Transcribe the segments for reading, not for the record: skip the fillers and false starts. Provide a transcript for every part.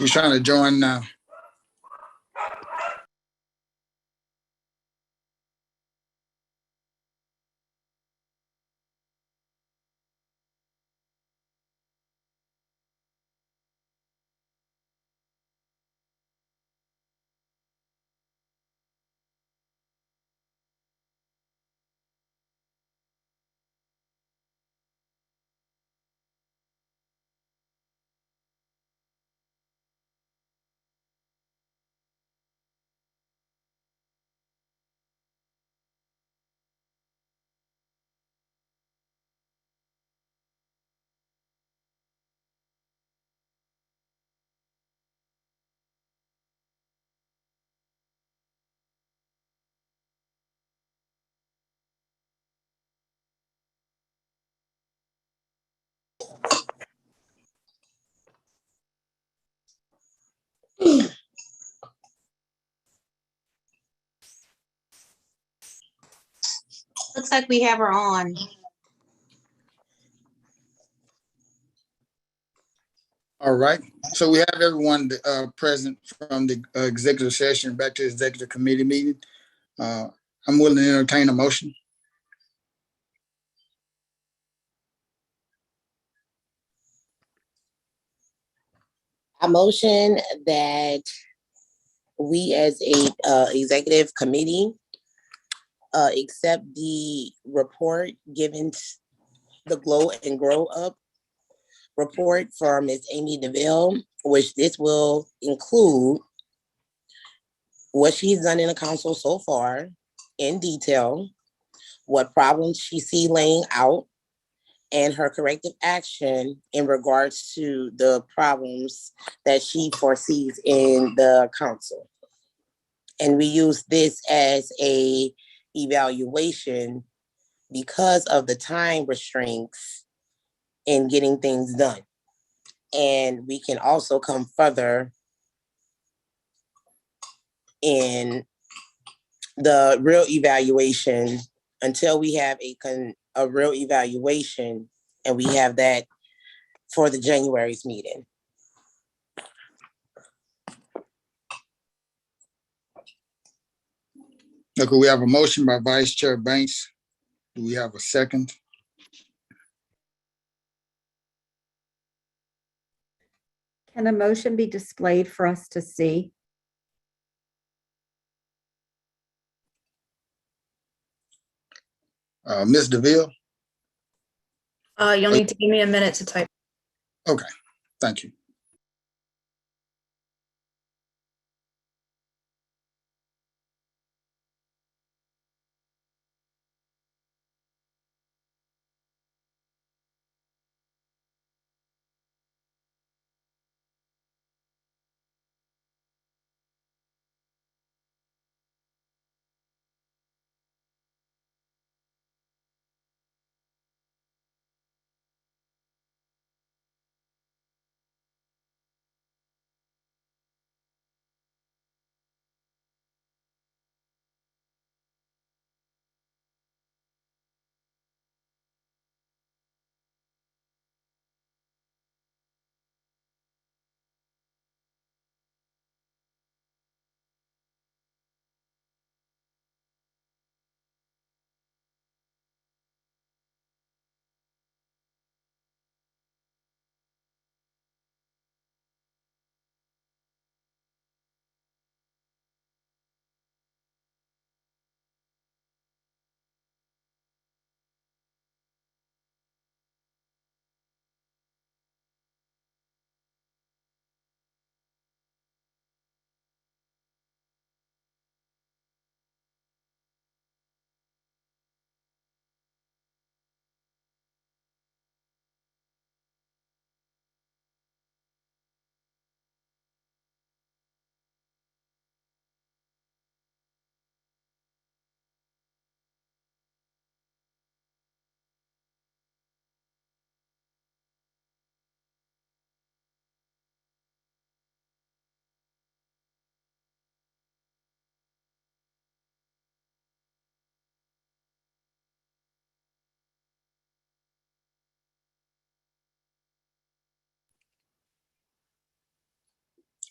He's trying to join now. Looks like we have her on. All right. So we have everyone present from the executive session back to the executive committee meeting. I'm willing to entertain a motion. I motion that we as a executive committee accept the report given the Glow and Grow Up report from Ms. Amy DeVille, which this will include what she's done in the council so far in detail, what problems she see laying out, and her corrective action in regards to the problems that she foresees in the council. And we use this as a evaluation because of the time restraints in getting things done. And we can also come further in the real evaluation until we have a real evaluation, and we have that for the January's meeting. Okay, we have a motion by Vice Chair Banks. Do we have a second? Can a motion be displayed for us to see? Ms. DeVille? You'll need to give me a minute to type. Okay, thank you.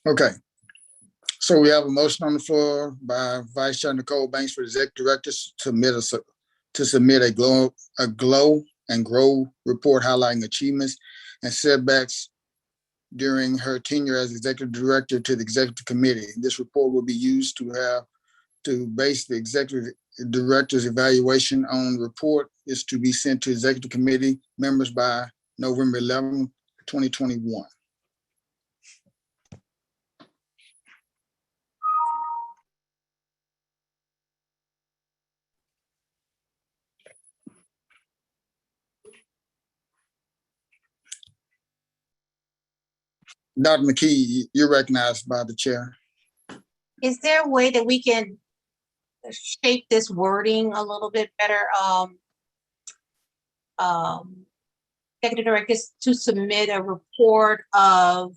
Okay. So we have a motion on the floor by Vice Chair Nicole Banks for the Executive Director to submit a glow and grow report highlighting achievements and setbacks during her tenure as Executive Director to the Executive Committee. This report will be used to base the Executive Director's evaluation on report is to be sent to Executive Committee members by November 11, 2021. Dr. McKee, you're recognized by the chair. Is there a way that we can shape this wording a little bit better? Executive directors to submit a report of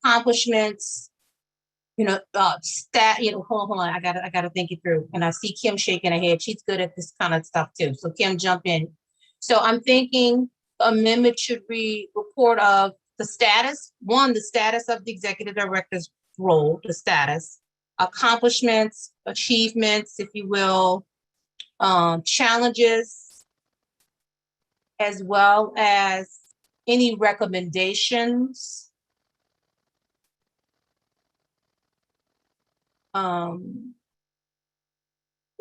accomplishments, hold on, I gotta think it through. And I see Kim shaking her head. She's good at this kind of stuff too. So Kim, jump in. So I'm thinking amendment should read report of the status, the status of the executive director's role, the status, accomplishments, achievements, if you will, challenges, as well as any recommendations. Or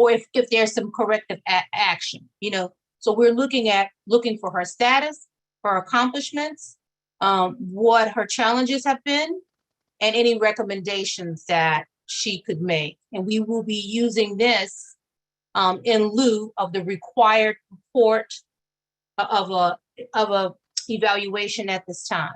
if there's some corrective action, so we're looking for her status, her accomplishments, what her challenges have been, and any recommendations that she could make. And we will be using this in lieu of the required report of a evaluation at this time.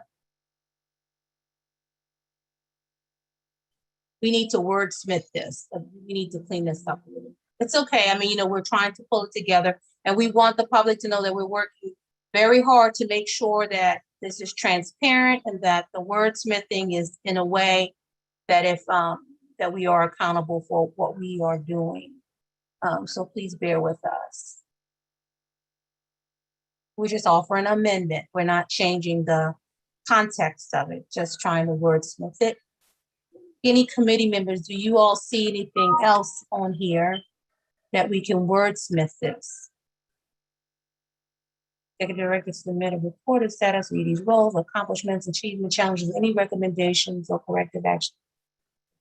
We need to wordsmith this. We need to clean this up a little. It's okay. I mean, we're trying to pull it together, and we want the public to know that we're working very hard to make sure that this is transparent and that the wordsmithing is in a way that that we are accountable for what we are doing. So please bear with us. We're just offering an amendment. We're not changing the context of it, just trying to wordsmith it. Any committee members, do you all see anything else on here that we can wordsmith this? Executive Director submit a report of status of these roles, accomplishments, achievement, challenges, any recommendations or corrective action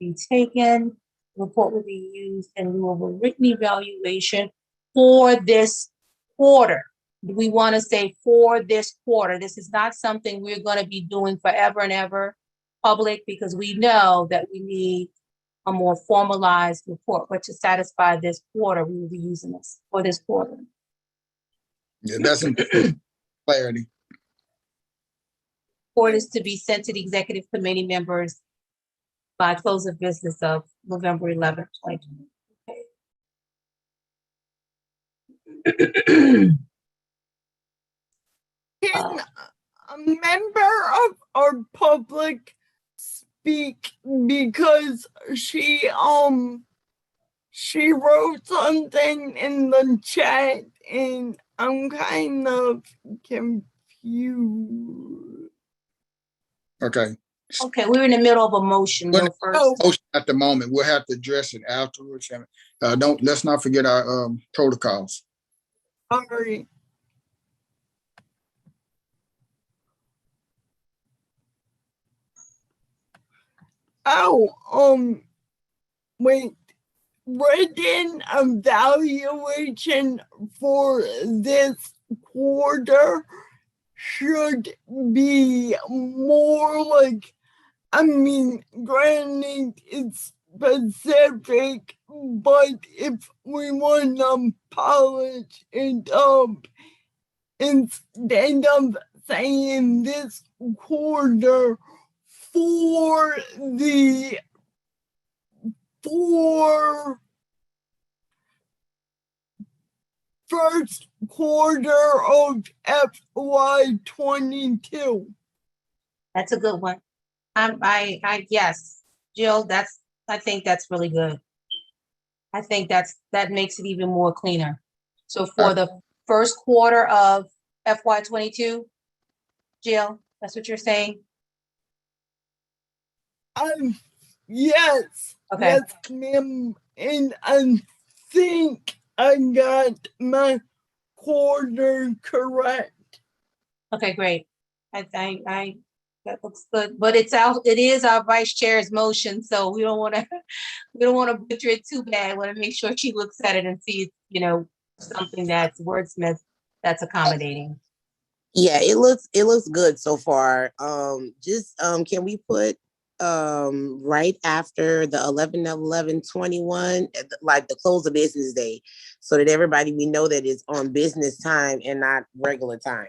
be taken. The report will be used in lieu of a written evaluation for this quarter. We want to say for this quarter. This is not something we're going to be doing forever and ever public, because we know that we need a more formalized report, but to satisfy this quarter, we will be using this for this quarter. Yeah, that's in clarity. Report is to be sent to the executive committee members by close of business of November 11th, 2020. Can a member of our public speak, because she wrote something in the chat and I'm kind of confused. Okay. Okay, we're in the middle of a motion. When- First. Motion at the moment, we'll have to address it afterwards. Let's not forget our protocols. Sorry. Wait, written evaluation for this quarter should be more like, granted it's specific, but if we want to polish it up, instead of saying this quarter for the first quarter of FY22. That's a good one. Yes, Jill, I think that's really good. I think that makes it even more cleaner. So for the first quarter of FY22, Jill, That's what you're saying? Yes, Okay, yes, ma'am, and I think I got my quarter correct. okay, great. That looks good, but it is our vice chair's motion, so we don't wanna, we don't wanna butcher it too bad. Wanna make sure she looks at it and sees, something that's wordsmith, that's accommodating. Yeah, it looks good so far. Can we put right after the 11/11/21, like the close of business day, so that everybody we know that it's on business time and not regular time.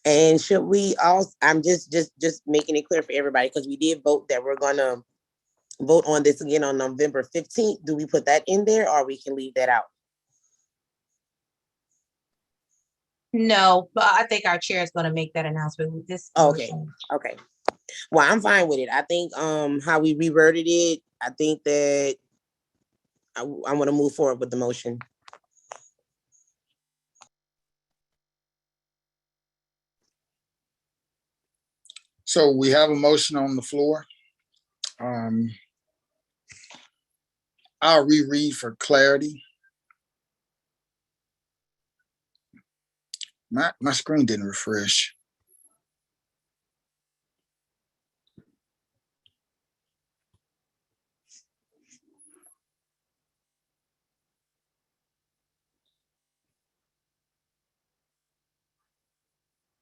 And should we also, I'm just making it clear for everybody, because we did vote that we're gonna vote on this again on November 15th. Do we put that in there, or we can leave that out? No, but I think our chair is gonna make that announcement with this. Okay. motion. Okay. Well, I'm fine with it. I think how we reworded it, I think that I want to move forward with the motion. So we have a motion on the floor. I'll reread for clarity. My screen didn't refresh.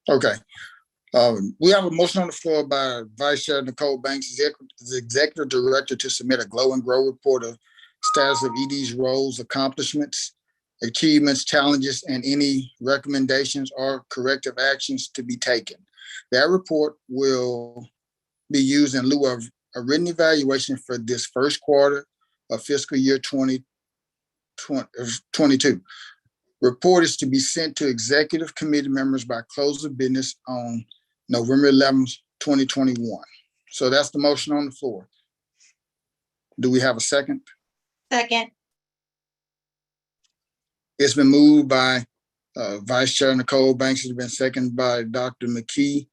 Okay. We have a motion on the floor by Vice Chair Nicole Banks, the Executive Director, to submit a Glow and Grow report of status of ED's roles, accomplishments, achievements, challenges, and any recommendations or corrective actions to be taken. That report will be used in lieu of a written evaluation for this first quarter of fiscal year 2022. Report is to be sent to executive committee members by close of business on November 11th, 2021. So that's the motion on the floor. Do we have a second? Second, It's been moved by Vice Chair Nicole Banks. It's been seconded by Dr. McKee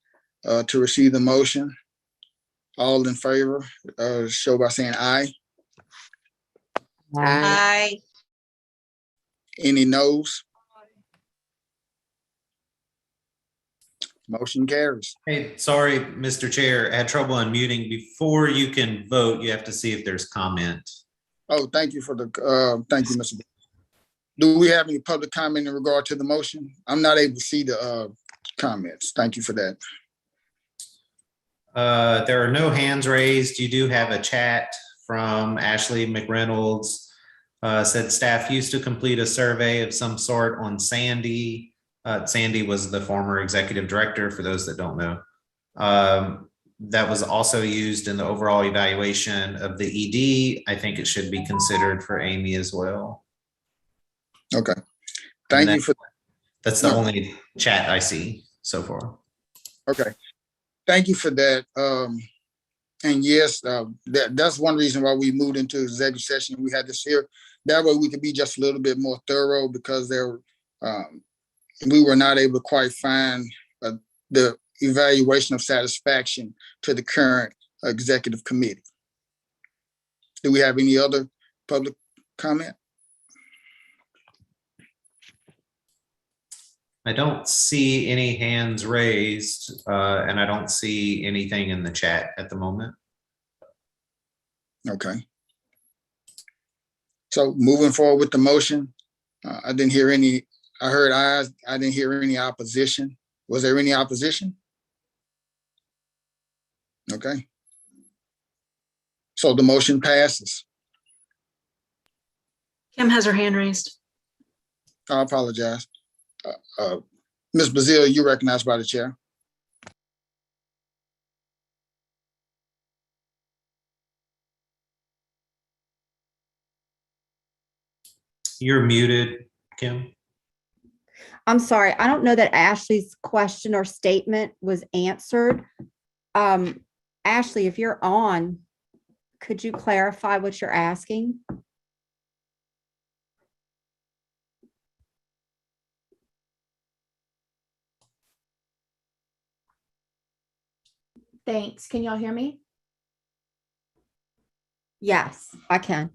to receive the motion. All in favor, show by saying aye. aye. Any noes? Motion carries. Hey, sorry, Mr. Chair, I had trouble unmuting. Before you can vote, you have to see if there's comment. Oh, thank you for the, thank you, Mr. Do we have any public comment in regard to the motion? I'm not able to see the comments. Thank you for that. There are no hands raised. You do have a chat from Ashley McReynolds. Said staff used to complete a survey of some sort on Sandy. Sandy was the former executive director, for those that don't know. That was also used in the overall evaluation of the ED. I think it should be considered for Amy as well. Okay. Thank you for, That's the only chat I see so far. okay. Thank you for that. And yes, that's one reason why we moved into executive session. We had this here. That way we could be just a little bit more thorough, because we were not able to quite find the evaluation of satisfaction to the current executive committee. Do we have any other public comment? I don't see any hands raised, and I don't see anything in the chat at the moment. Okay. So moving forward with the motion, I didn't hear any, I heard ayes, I didn't hear any opposition. Was there any opposition? Okay. So the motion passes. Kim has her hand raised. I apologize. Ms. Bazile, you recognized by the chair. You're muted, Kim. I'm sorry, I don't know that Ashley's question or statement was answered. Ashley, if you're on, could you clarify what you're asking? Thanks. Can y'all hear me? Yes, I can.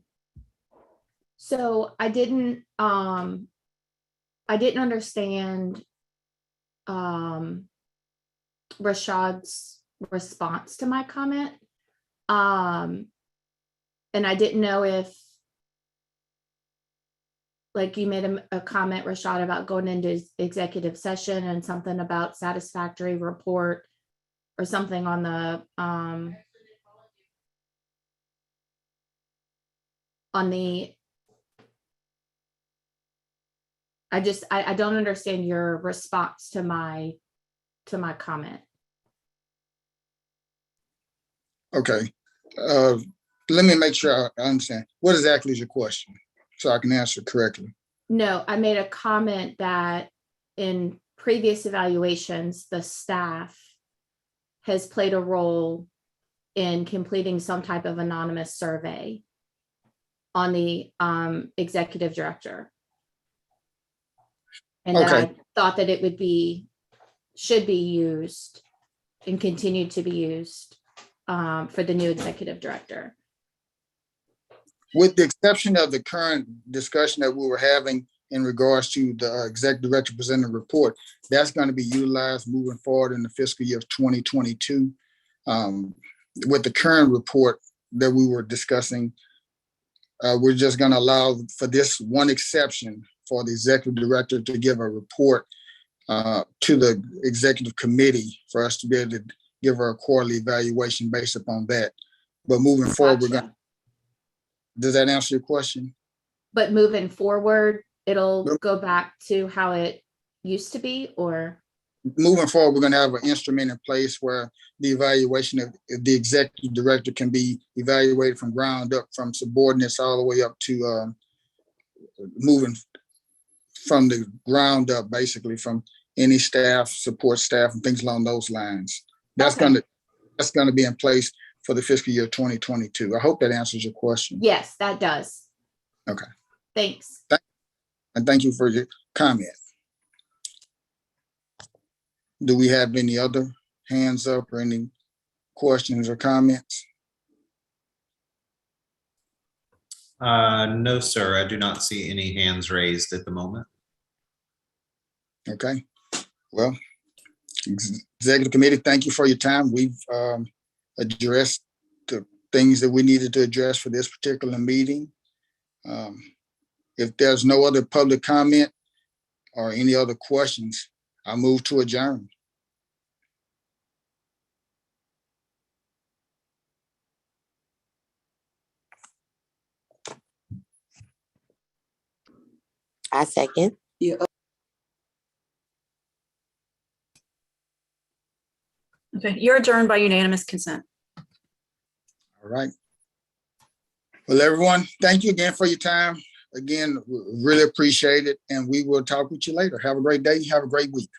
So I didn't understand Rashad's response to my comment. And I didn't know if, like, you made a comment, Rashad, about going into executive session and something about satisfactory report or something on the I don't understand your response to my comment. Okay. Let me make sure I understand. What exactly is your question? So I can answer correctly. No, I made a comment that in previous evaluations, the staff has played a role in completing some type of anonymous survey on the executive director. And that I thought that it should be used and continue to be used for the new executive director. With the exception of the current discussion that we were having in regards to the executive director presenting report, that's going to be utilized moving forward in the fiscal year of 2022. With the current report that we were discussing, we're just going to allow for this one exception for the executive director to give a report to the executive committee for us to be able to give her a quarterly evaluation based upon that. But moving forward, we're going Gotcha. to. Does that answer your question? But moving forward, it'll go back to how it used to be, or? Moving forward, we're going to have an instrument in place where the evaluation of the executive director can be evaluated from ground up, from subordinates all the way up to moving from the ground up, basically from any staff, support staff, and things along those lines. That's Okay. going to be in place for the fiscal year 2022. I hope that answers your question. Yes, that does. Okay. Thanks. And thank you for your comment. Do we have any other hands up or any questions or comments? No, sir, I do not see any hands raised at the moment. Okay. Well, Executive Committee, thank you for your time. We've addressed the things that we needed to address for this particular meeting. If there's no other public comment or any other questions, I move to adjourn. I second. Okay, you're adjourned by unanimous consent. All right. Well, everyone, thank you again for your time. Again, really appreciate it. And we will talk with you later. Have a great day. Have a great week.